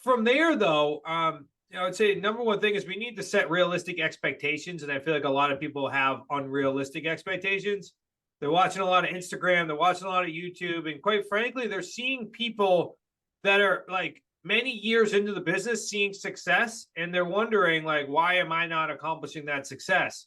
From there, though, I would say number one thing is we need to set realistic expectations, and I feel like a lot of people have unrealistic expectations. They're watching a lot of Instagram, they're watching a lot of YouTube, and quite frankly, they're seeing people that are like many years into the business seeing success, and they're wondering like, why am I not accomplishing that success?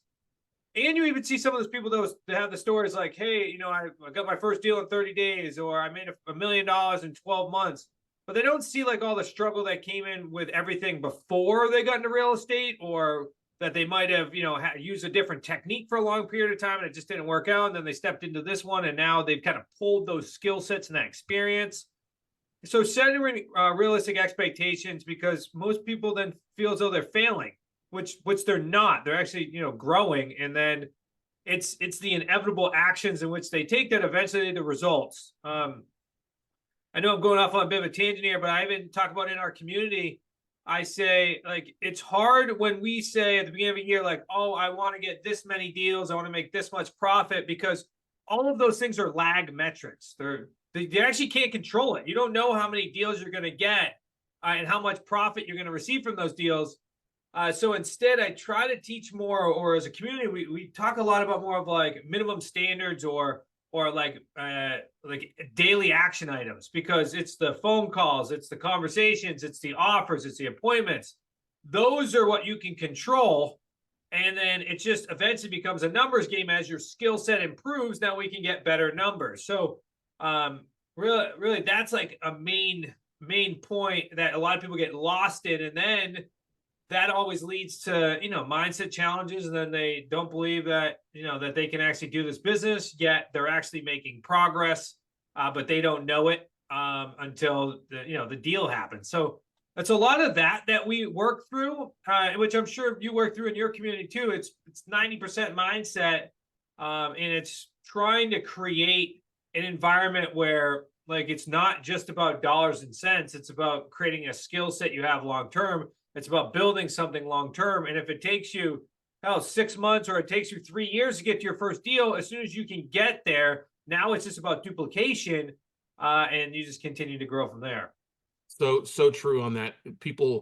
And you even see some of those people that have the stories like, hey, I got my first deal in 30 days, or I made $1 million in 12 months. But they don't see like all the struggle that came in with everything before they got into real estate, or that they might have, used a different technique for a long period of time and it just didn't work out. And then they stepped into this one and now they've kind of pulled those skill sets and that experience. So setting realistic expectations, because most people then feel as though they're failing, which they're not. They're actually growing, and then it's the inevitable actions in which they take that eventually the results. I know I'm going off on a bit of a tangent here, but I even talk about in our community. I say like it's hard when we say at the beginning of the year like, oh, I want to get this many deals, I want to make this much profit, because all of those things are lag metrics. They actually can't control it. You don't know how many deals you're going to get and how much profit you're going to receive from those deals. So instead, I try to teach more, or as a community, we talk a lot about more of like minimum standards or like daily action items, because it's the phone calls, it's the conversations, it's the offers, it's the appointments. Those are what you can control. And then it just eventually becomes a numbers game as your skill set improves. Now we can get better numbers. So really that's like a main point that a lot of people get lost in. And then that always leads to, mindset challenges. And then they don't believe that, that they can actually do this business, yet they're actually making progress, but they don't know it until the deal happens. So it's a lot of that we work through, which I'm sure you work through in your community too. It's 90% mindset, and it's trying to create an environment where like it's not just about dollars and cents. It's about creating a skill set you have long term. It's about building something long term. And if it takes you 6 months or it takes you 3 years to get to your first deal, as soon as you can get there, now it's just about duplication, and you just continue to grow from there. So true on that. People